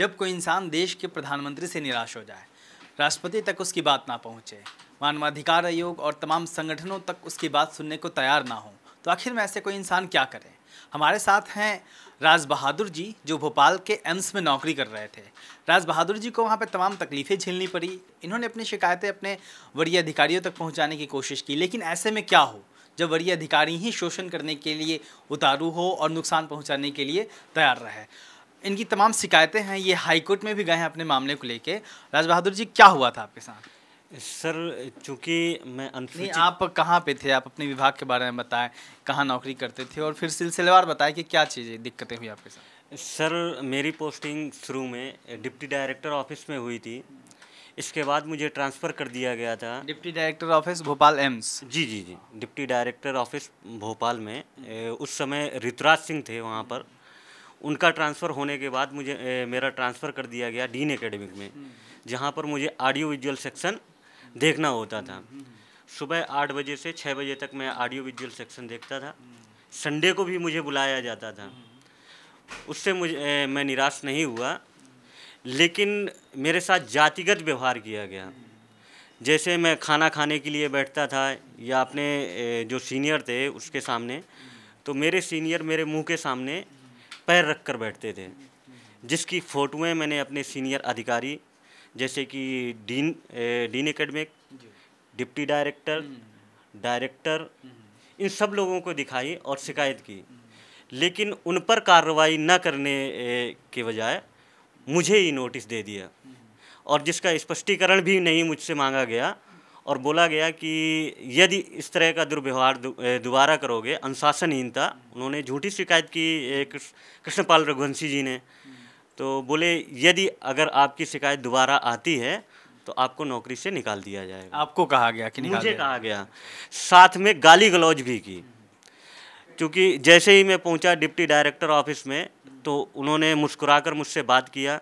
जब कोई इंसान देश के प्रधानमंत्री से निराश हो जाए, राष्ट्रपति तक उसकी बात ना पहुंचे, मानवाधिकार आयोग और तमाम संगठनों तक उसकी बात सुनने को तैयार ना हो, तो आखिर में ऐसे कोई इंसान क्या करे। हमारे साथ हैं राज बहादुर जी, जो भोपाल के एम्स में नौकरी कर रहे थे। राज बहादुर जी को वहाँ पे तमाम तकलीफ़ें झेलनी पड़ी। इन्होंने अपनी शिकायतें अपने वरीय अधिकारियों तक पहुँचाने की कोशिश की, लेकिन ऐसे में क्या हो जब वरीय अधिकारी ही शोषण करने के लिए उतारू हो और नुकसान पहुँचाने के लिए तैयार रहे। इनकी तमाम शिकायतें हैं, ये हाई कोर्ट में भी गए हैं अपने मामले को लेके। राज बहादुर जी, क्या हुआ था आपके साथ? सर, चूँकि मैं नहीं, अनुसूचित आप कहाँ पे थे? आप अपने विभाग के बारे में बताएं, कहाँ नौकरी करते थे, और फिर सिलसिलेवार बताएं कि क्या चीज़ें दिक्कतें हुई आपके साथ। सर, मेरी पोस्टिंग शुरू में डिप्टी डायरेक्टर ऑफिस में हुई थी। इसके बाद मुझे ट्रांसफ़र कर दिया गया था। Deputy director office Bhopal AIIMS. जी जी जी, डिप्टी डायरेक्टर ऑफिस भोपाल में उस समय ऋतुराज सिंह थे वहाँ पर। उनका ट्रांसफ़र होने के बाद मुझे मेरा ट्रांसफ़र कर दिया गया डीन एकेडमिक में, जहाँ पर मुझे ऑडियो विजुअल सेक्शन देखना होता था। सुबह 8 बजे से 6 बजे तक मैं ऑडियो विजुअल सेक्शन देखता था। संडे को भी मुझे बुलाया जाता था। उससे मैं निराश नहीं हुआ, लेकिन मेरे साथ जातिगत व्यवहार किया गया। जैसे मैं खाना खाने के लिए बैठता था या अपने जो सीनियर थे उसके सामने, तो मेरे सीनियर मेरे मुंह के सामने पैर रख कर बैठते थे, जिसकी फ़ोटोएँ मैंने अपने सीनियर अधिकारी जैसे कि dean academic, deputy director, director, इन सब लोगों को दिखाई और शिकायत की। लेकिन उन पर कार्रवाई न करने के बजाय मुझे ही नोटिस दे दिया, और जिसका स्पष्टीकरण भी नहीं मुझसे मांगा गया, और बोला गया कि यदि इस तरह का दुर्व्यवहार दोबारा करोगे, अनुशासनहीनता, उन्होंने झूठी शिकायत की कृष्णपाल रघुवंशी जी ने, तो बोले यदि अगर आपकी शिकायत दोबारा आती है तो आपको नौकरी से निकाल दिया जाएगा। आपको कहा गया कि निकाल मुझे दिया? कहा गया, साथ में गाली गलौज भी की। क्योंकि जैसे ही मैं पहुंचा डिप्टी डायरेक्टर ऑफिस में, तो उन्होंने मुस्कुराकर मुझसे बात किया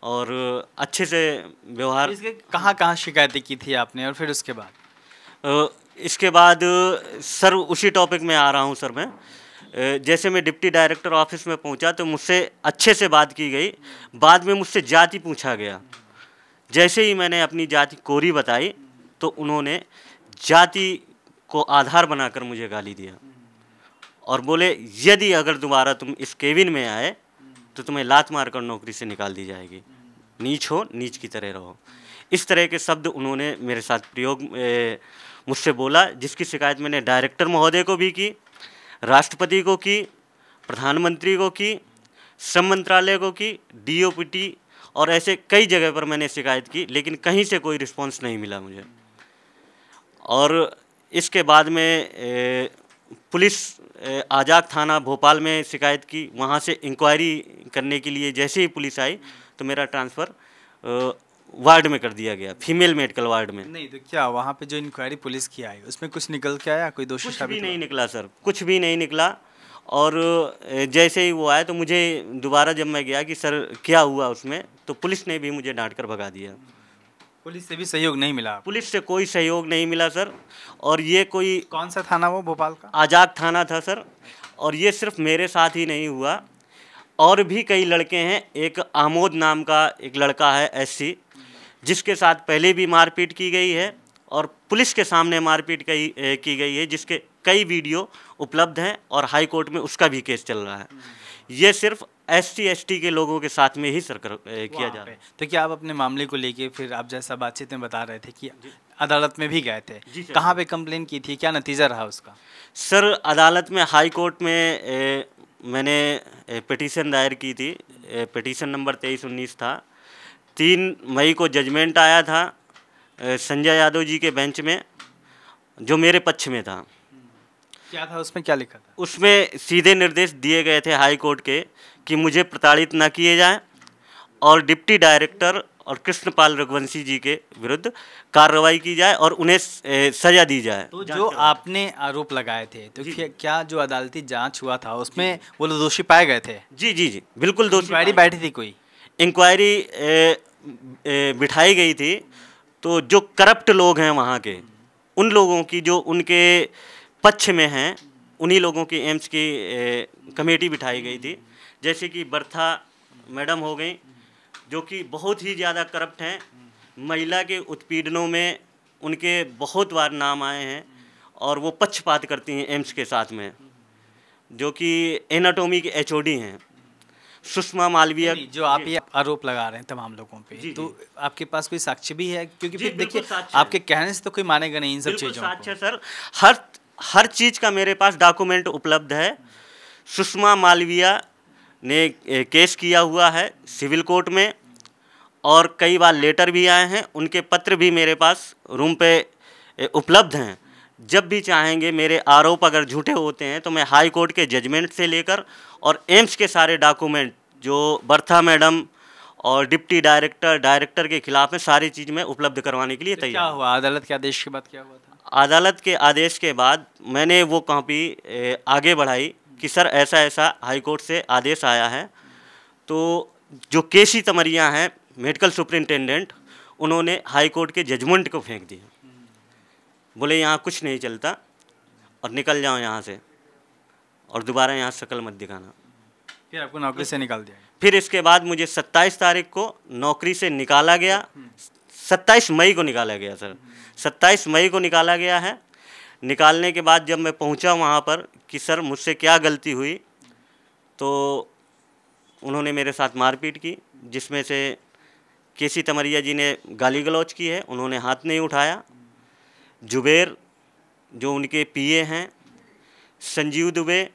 और अच्छे से व्यवहार। इसके कहाँ शिकायतें की थी आपने, और फिर उसके बाद? इसके बाद सर, उसी टॉपिक में आ रहा हूं सर मैं। जैसे मैं डिप्टी डायरेक्टर ऑफिस में पहुंचा तो मुझसे अच्छे से बात की गई। बाद में मुझसे जाति पूछा गया। जैसे ही मैंने अपनी जाति कोरी बताई तो उन्होंने जाति को आधार बनाकर मुझे गाली दिया और बोले यदि अगर दोबारा तुम इस केबिन में आए तो तुम्हें लात मारकर नौकरी से निकाल दी जाएगी। नीच हो, नीच की तरह रहो। इस तरह के शब्द उन्होंने मेरे साथ प्रयोग मुझसे बोला, जिसकी शिकायत मैंने डायरेक्टर महोदय को भी की, राष्ट्रपति को की, प्रधानमंत्री को की, श्रम मंत्रालय को की, डीओपीटी और ऐसे कई जगह पर मैंने शिकायत की, लेकिन कहीं से कोई रिस्पांस नहीं मिला मुझे। और इसके बाद में पुलिस आजाद थाना भोपाल में शिकायत की। वहाँ से इंक्वायरी करने के लिए जैसे ही पुलिस आई तो मेरा ट्रांसफ़र वार्ड में कर दिया गया, फीमेल मेडिकल वार्ड में। नहीं तो क्या वहाँ पे जो इंक्वायरी पुलिस की आई उसमें कुछ निकल के आया? कोई दोषी कुछ भी साबित नहीं हुआ? निकला सर, कुछ भी नहीं निकला। और जैसे ही वो आए तो मुझे दोबारा जब मैं गया कि सर क्या हुआ उसमें, तो पुलिस ने भी मुझे डांट कर भगा दिया। पुलिस से भी सहयोग नहीं मिला आपको? पुलिस से कोई सहयोग नहीं मिला सर। और ये कोई कौन सा थाना वो भोपाल का? आजाद थाना था सर। और ये सिर्फ मेरे साथ ही नहीं हुआ, और भी कई लड़के हैं। एक आमोद नाम का एक लड़का है एससी, जिसके साथ पहले भी मारपीट की गई है और पुलिस के सामने मारपीट की गई है, जिसके कई वीडियो उपलब्ध हैं और हाई कोर्ट में उसका भी केस चल रहा है। ये सिर्फ एससी एसटी के लोगों के साथ में ही किया जा रहा है। तो क्या आप अपने मामले को लेके, फिर आप जैसा बातचीत में बता रहे थे कि अदालत में भी गए थे, कहाँ पे कंप्लेन की थी, क्या नतीजा रहा उसका? सर, अदालत में हाई कोर्ट में मैंने पिटीशन दायर की थी। पिटीशन नंबर 2319 था। 3 मई को जजमेंट आया था संजय यादव जी के बेंच में, जो मेरे पक्ष में था। क्या था उसमें, क्या लिखा था? उसमें सीधे निर्देश दिए गए थे हाई कोर्ट के कि मुझे प्रताड़ित न किए जाए और डिप्टी डायरेक्टर और कृष्णपाल रघुवंशी जी के विरुद्ध कार्रवाई की जाए और उन्हें सजा दी जाए। तो जो आपने आरोप लगाए थे, तो क्या जो अदालती जांच हुआ था उसमें वो लोग दोषी पाए गए थे? जी जी जी, बिल्कुल दोषी। इंक्वायरी बैठी थी कोई? इंक्वायरी बिठाई गई थी, तो जो करप्ट लोग हैं वहाँ के, उन लोगों की जो उनके पक्ष में हैं, उन्हीं लोगों की एम्स की कमेटी बिठाई गई थी। जैसे कि बर्था मैडम हो गई, जो कि बहुत ही ज़्यादा करप्ट हैं। महिला के उत्पीड़नों में उनके बहुत बार नाम आए हैं और वो पक्षपात करती हैं एम्स के साथ में, जो कि एनाटॉमी के एचओडी हैं सुषमा मालवीय। जो आप ये आरोप लगा रहे हैं तमाम लोगों पे, तो आपके पास कोई साक्ष्य भी है? क्योंकि फिर देखिए आपके कहने से तो कोई मानेगा नहीं इन सब चीज़ों को। साक्ष्य सर, हर चीज़ का मेरे पास डॉक्यूमेंट उपलब्ध है। सुषमा मालवीय ने केस किया हुआ है सिविल कोर्ट में और कई बार लेटर भी आए हैं, उनके पत्र भी मेरे पास रूम पे उपलब्ध हैं। जब भी चाहेंगे मेरे आरोप अगर झूठे होते हैं तो मैं हाई कोर्ट के जजमेंट से लेकर और एम्स के सारे डॉक्यूमेंट जो बर्था मैडम और डिप्टी डायरेक्टर के खिलाफ में सारी चीज़ में उपलब्ध करवाने के लिए तैयार। क्या हुआ अदालत के आदेश के बाद, क्या हुआ था? अदालत के आदेश के बाद मैंने वो कॉपी आगे बढ़ाई कि सर ऐसा ऐसा हाई कोर्ट से आदेश आया है। तो जो केसी तमरिया हैं मेडिकल सुपरिटेंडेंट, उन्होंने हाई कोर्ट के जजमेंट को फेंक दिया, बोले यहाँ कुछ नहीं चलता और निकल जाओ यहाँ से और दोबारा यहाँ शक्ल मत दिखाना। फिर आपको नौकरी से निकाल दिया? फिर इसके बाद मुझे 27 तारीख को नौकरी से निकाला गया। 27 मई को निकाला गया सर, 27 मई को निकाला गया है। निकालने के बाद जब मैं पहुंचा वहां पर कि सर मुझसे क्या गलती हुई, तो उन्होंने मेरे साथ मारपीट की, जिसमें से केसी तमरिया जी ने गाली गलौज की है, उन्होंने हाथ नहीं उठाया। जुबेर जो उनके पीए हैं, संजीव दुबे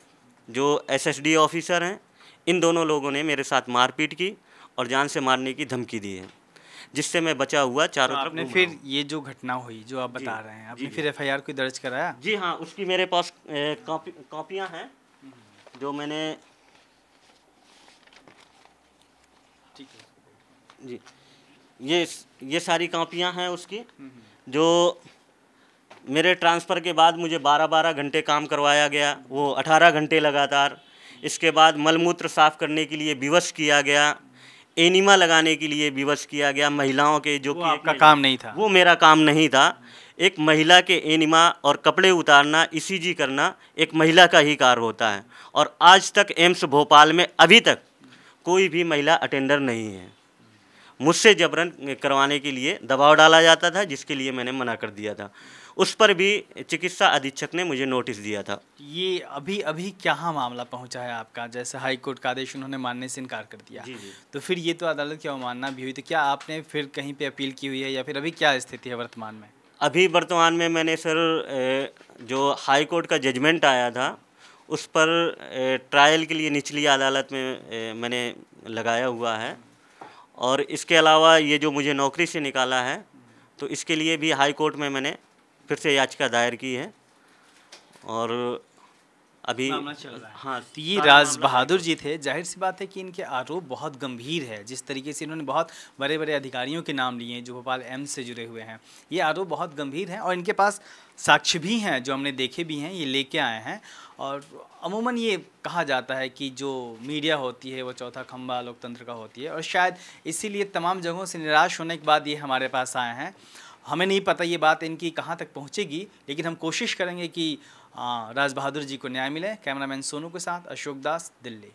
जो एसएसडी ऑफिसर हैं, इन दोनों लोगों ने मेरे साथ मारपीट की और जान से मारने की धमकी दी है, जिससे मैं बचा हुआ चारों तरफ। आपने फिर ये जो घटना हुई जो आप बता रहे हैं, आपने फिर एफआईआर कोई दर्ज कराया? जी हाँ, उसकी मेरे पास कॉपियाँ हैं जो मैंने, ठीक है जी, ये सारी कॉपियाँ हैं उसकी, जो मेरे ट्रांसफ़र के बाद मुझे 12-12 घंटे काम करवाया गया, वो 18 घंटे लगातार। इसके बाद मलमूत्र साफ़ करने के लिए विवश किया गया, एनिमा लगाने के लिए विवश किया गया महिलाओं के, जो कि आपका काम नहीं था। वो मेरा काम नहीं था। एक महिला के एनिमा और कपड़े उतारना, ईसीजी करना एक महिला का ही कार्य होता है और आज तक एम्स भोपाल में अभी तक कोई भी महिला अटेंडर नहीं है। मुझसे जबरन करवाने के लिए दबाव डाला जाता था, जिसके लिए मैंने मना कर दिया था। उस पर भी चिकित्सा अधीक्षक ने मुझे नोटिस दिया था। ये अभी क्या मामला पहुंचा है आपका? जैसे हाई कोर्ट का आदेश उन्होंने मानने से इनकार कर दिया, जी। तो फिर ये तो अदालत की अवमानना भी हुई, तो क्या आपने फिर कहीं पे अपील की हुई है या फिर अभी क्या स्थिति है वर्तमान में? अभी वर्तमान में मैंने सर जो हाई कोर्ट का जजमेंट आया था उस पर ट्रायल के लिए निचली अदालत में मैंने लगाया हुआ है, और इसके अलावा ये जो मुझे नौकरी से निकाला है तो इसके लिए भी हाई कोर्ट में मैंने फिर से याचिका दायर की है और अभी मामला चल रहा है। हाँ, तो ये राज बहादुर जी थे। जाहिर सी बात है कि इनके आरोप बहुत गंभीर है। जिस तरीके से इन्होंने बहुत बड़े बड़े अधिकारियों के नाम लिए हैं जो भोपाल एम्स से जुड़े हुए हैं, ये आरोप बहुत गंभीर हैं और इनके पास साक्ष्य भी हैं जो हमने देखे भी हैं, ये लेके आए हैं। और अमूमन ये कहा जाता है कि जो मीडिया होती है वो चौथा खंभा लोकतंत्र का होती है, और शायद इसीलिए तमाम जगहों से निराश होने के बाद ये हमारे पास आए हैं। हमें नहीं पता ये बात इनकी कहाँ तक पहुँचेगी, लेकिन हम कोशिश करेंगे कि राज बहादुर जी को न्याय मिले। कैमरामैन सोनू के साथ अशोक दास, दिल्ली।